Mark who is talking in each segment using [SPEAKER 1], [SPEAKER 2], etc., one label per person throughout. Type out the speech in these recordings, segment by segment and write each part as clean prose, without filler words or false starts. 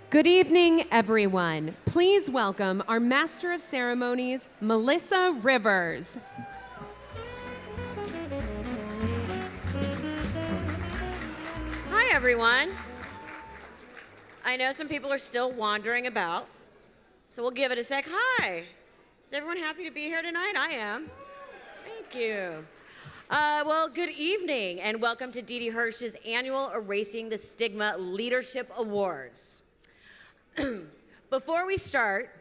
[SPEAKER 1] Good evening, everyone. Please welcome our Master of Ceremonies, Melissa Rivers.
[SPEAKER 2] Hi, everyone. I know some people are still wandering about, so we'll give it a sec. Hi. Is everyone happy to be here tonight? I am. Thank you. Well, good evening, and welcome to Dee Dee Hirsch's annual Erasing the Stigma Leadership Awards. Before we start,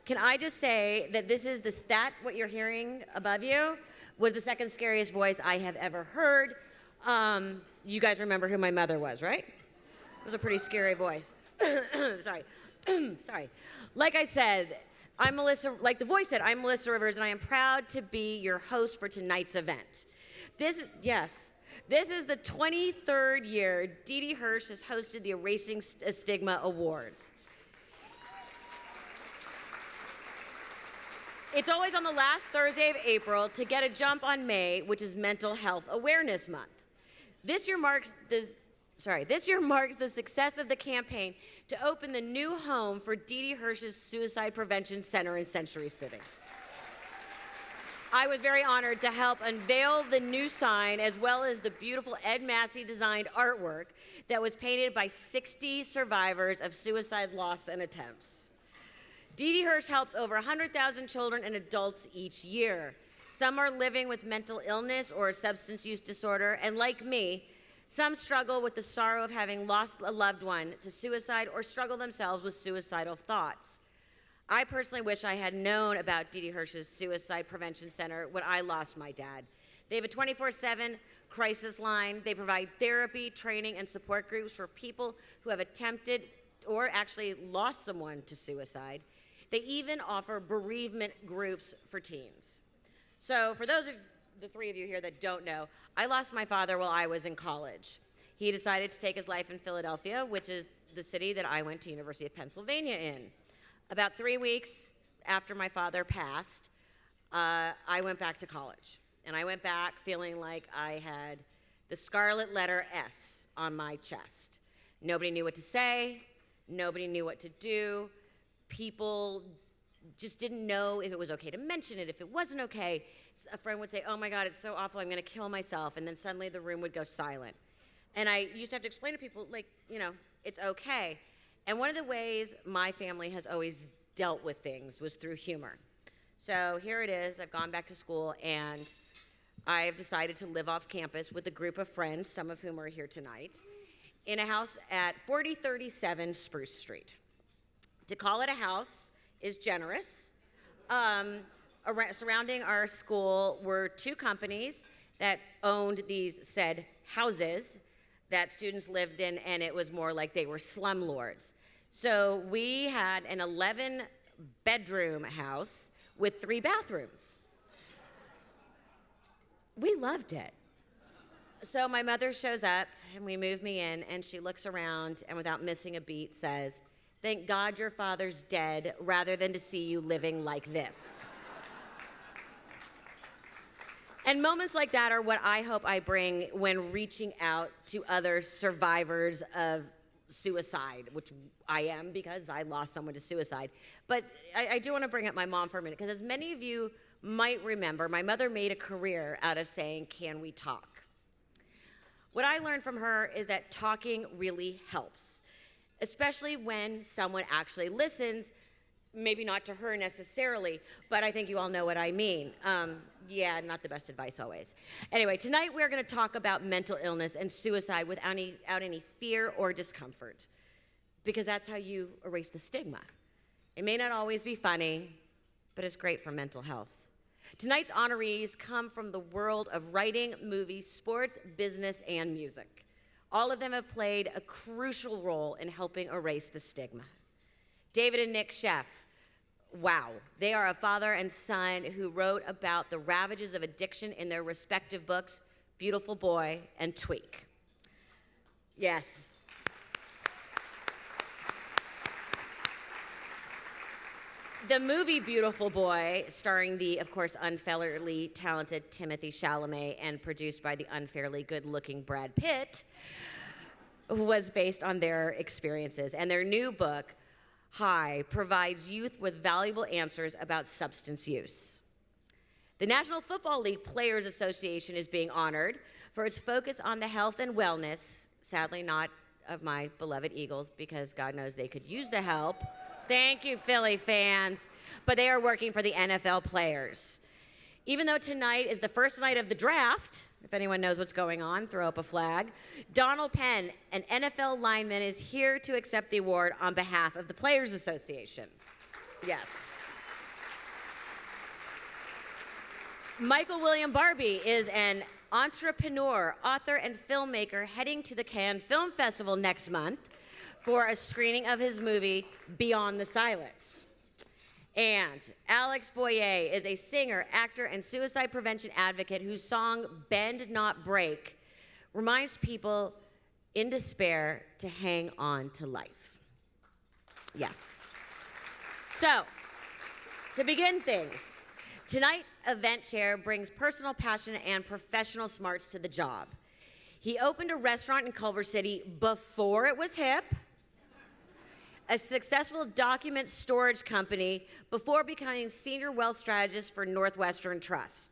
[SPEAKER 2] can I just say that what you're hearing above you was the second scariest voice I have ever heard. You guys remember who my mother was, right? It was a pretty scary voice. Sorry. Sorry. Like I said, like the voice said, I'm Melissa Rivers, and I am proud to be your host for tonight's event. This is the 23rd year Dee Dee Hirsch has hosted the Erasing Stigma Awards. It's always on the last Thursday of April to get a jump on May, which is Mental Health Awareness Month. This year marks the success of the campaign to open the new home for Dee Dee Hirsch's Suicide Prevention Center in Century City. I was very honored to help unveil the new sign as well as the beautiful Ed Massey designed artwork that was painted by 60 survivors of suicide loss and attempts. Dee Dee Hirsch helps over 100,000 children and adults each year. Some are living with mental illness or substance use disorder, and like me, some struggle with the sorrow of having lost a loved one to suicide or struggle themselves with suicidal thoughts. I personally wish I had known about Dee Dee Hirsch's Suicide Prevention Center when I lost my dad. They have a 24/7 crisis line. They provide therapy, training, and support groups for people who have attempted or actually lost someone to suicide. They even offer bereavement groups for teens. So for those of the three of you here that don't know, I lost my father while I was in college. He decided to take his life in Philadelphia, which is the city that I went to University of Pennsylvania in. About 3 weeks after my father passed, I went back to college. And I went back feeling like I had the scarlet letter S on my chest. Nobody knew what to say. Nobody knew what to do. People just didn't know if it was okay to mention it, if it wasn't okay. A friend would say, oh my God, it's so awful, I'm gonna kill myself. And then suddenly the room would go silent. And I used to have to explain to people, like, it's okay. And one of the ways my family has always dealt with things was through humor. So here it is, I've gone back to school, and I've decided to live off campus with a group of friends, some of whom are here tonight, in a house at 4037 Spruce Street. To call it a house is generous. Surrounding our school were two companies that owned these said houses that students lived in, and it was more like they were slumlords. So we had an 11-bedroom house with 3 bathrooms. We loved it. So my mother shows up, and we move me in, and she looks around, and without missing a beat says, "Thank God your father's dead rather than to see you living like this." And moments like that are what I hope I bring when reaching out to other survivors of suicide, which I am because I lost someone to suicide. But I do want to bring up my mom for a minute, because as many of you might remember, my mother made a career out of saying, "Can we talk?" What I learned from her is that talking really helps, especially when someone actually listens, maybe not to her necessarily, but I think you all know what I mean. Yeah, not the best advice always. Anyway, tonight we're going to talk about mental illness and suicide without any fear or discomfort, because that's how you erase the stigma. It may not always be funny, but it's great for mental health. Tonight's honorees come from the world of writing, movies, sports, business, and music. All of them have played a crucial role in helping erase the stigma. David and Nick Sheff, wow. They are a father and son who wrote about the ravages of addiction in their respective books, Beautiful Boy and Tweak. Yes. The movie Beautiful Boy, starring the, of course, unfairly talented Timothée Chalamet and produced by the unfairly good-looking Brad Pitt, was based on their experiences. And their new book, High, provides youth with valuable answers about substance use. The National Football League Players Association is being honored for its focus on the health and wellness, sadly not of my beloved Eagles, because God knows they could use the help. Thank you, Philly fans. But they are working for the NFL players. Even though tonight is the first night of the draft, if anyone knows what's going on, throw up a flag, Donald Penn, an NFL lineman, is here to accept the award on behalf of the Players Association. Yes. Michael William Barbie is an entrepreneur, author, and filmmaker heading to the Cannes Film Festival next month for a screening of his movie, Beyond the Silence. And Alex Boyer is a singer, actor, and suicide prevention advocate whose song, Bend Not Break, reminds people in despair to hang on to life. Yes. So, to begin things, tonight's event chair brings personal passion and professional smarts to the job. He opened a restaurant in Culver City before it was hip, a successful document storage company before becoming senior wealth strategist for Northeastern Trust.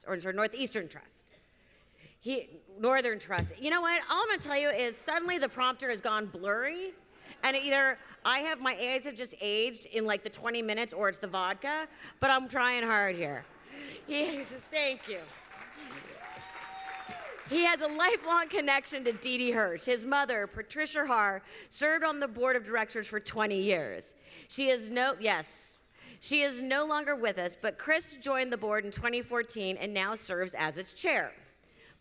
[SPEAKER 2] Northern Trust. You know what? All I'm gonna tell you is suddenly the prompter has gone blurry, and either my eyes have just aged in like the 20 minutes, or it's the vodka, but I'm trying hard here. Thank you. He has a lifelong connection to Dee Dee Hirsch. His mother, Patricia Haar, served on the board of directors for 20 years. She is no longer with us, but Chris joined the board in 2014 and now serves as its chair.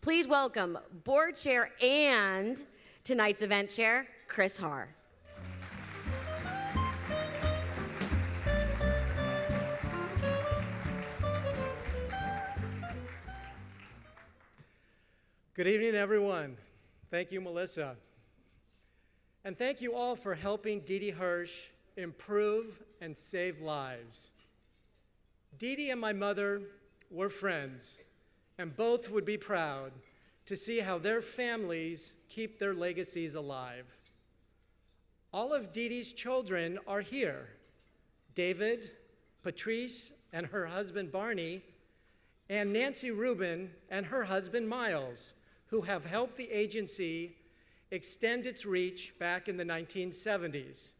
[SPEAKER 2] Please welcome board chair and tonight's event chair, Chris Haar.
[SPEAKER 3] Good evening, everyone. Thank you, Melissa. And thank you all for helping Dee Dee Hirsch improve and save lives. Dee Dee and my mother were friends, and both would be proud to see how their families keep their legacies alive. All of Dee Dee's children are here: David, Patrice, and her husband Barney, and Nancy Rubin and her husband Miles, who have helped the agency extend its reach back in the 1970s.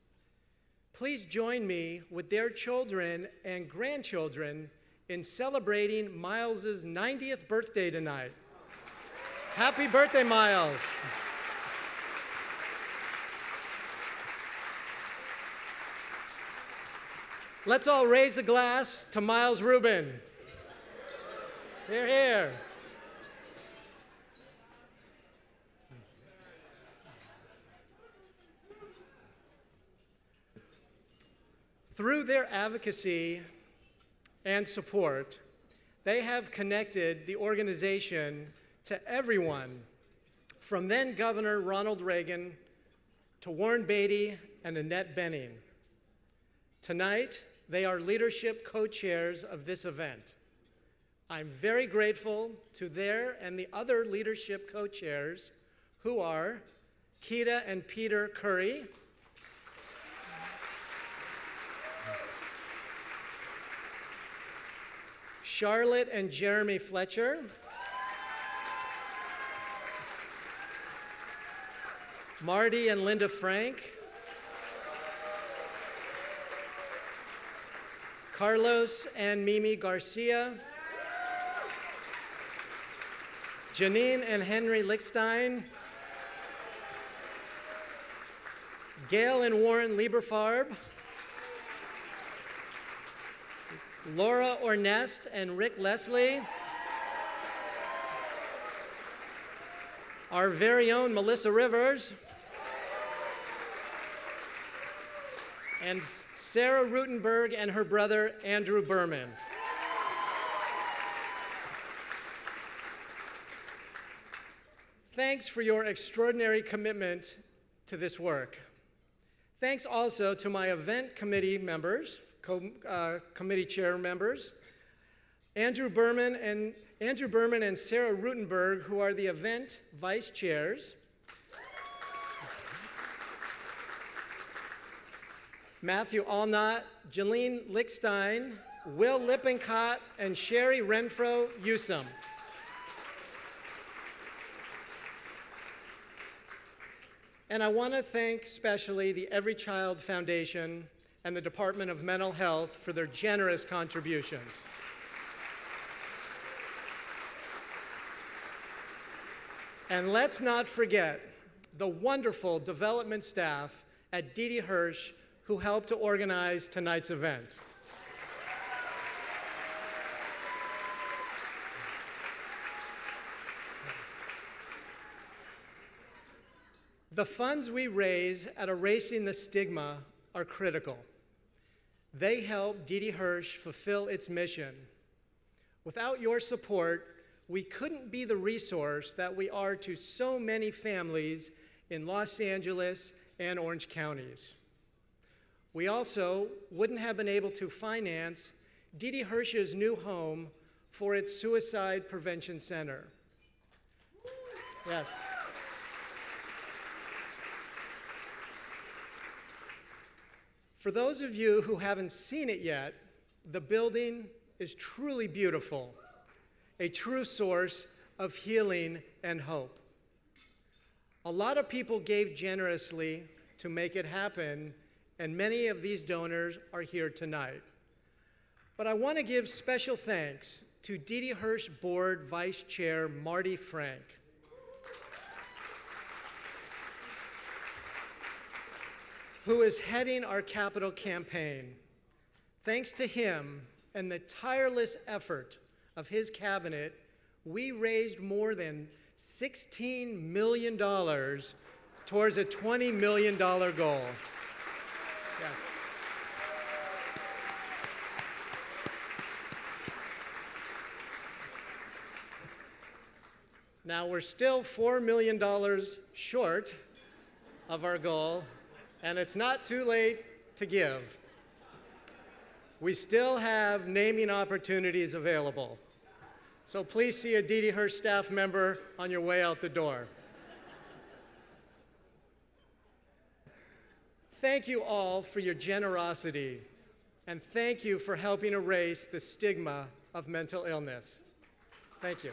[SPEAKER 3] Please join me with their children and grandchildren in celebrating Miles's 90th birthday tonight. Happy birthday, Miles. Let's all raise a glass to Miles Rubin. Here, here. Through their advocacy and support, they have connected the organization to everyone, from then Governor Ronald Reagan to Warren Beatty and Annette Bening. Tonight, they are leadership co-chairs of this event. I'm very grateful to their and the other leadership co-chairs, who are Keita and Peter Curry, Charlotte and Jeremy Fletcher, Marty and Linda Frank, Carlos and Mimi Garcia, Janine and Henry Lickstein, Gail and Warren Lieberfarb, Laura Ornest and Rick Leslie, our very own Melissa Rivers, and Sarah Rutenberg and her brother Andrew Berman. Thanks for your extraordinary commitment to this work. Thanks also to my event committee members, committee chair members, Andrew Berman and Sarah Rutenberg, who are the event vice chairs, Matthew Allnott, Jeline Lickstein, Will Lippincott, and Sherry Renfro Yusum. And I want to thank especially the Every Child Foundation and the Department of Mental Health for their generous contributions. And let's not forget the wonderful development staff at Didi Hirsch who helped to organize tonight's event. The funds we raise at Erasing the Stigma are critical. They help Didi Hirsch fulfill its mission. Without your support, we couldn't be the resource that we are to so many families in Los Angeles and Orange counties. We also wouldn't have been able to finance Didi Hirsch's new home for its Suicide Prevention Center. Yes. For those of you who haven't seen it yet, the building is truly beautiful, a true source of healing and hope. A lot of people gave generously to make it happen, and many of these donors are here tonight. But I want to give special thanks to Didi Hirsch Board Vice Chair Marty Frank, who is heading our capital campaign. Thanks to him and the tireless effort of his cabinet, we raised more than $16 million towards a $20 million goal. Yes. Now, we're still $4 million short of our goal, and it's not too late to give. We still have naming opportunities available. So please see a Didi Hirsch staff member on your way out the door. Thank you all for your generosity, and thank you for helping erase the stigma of mental illness. Thank you.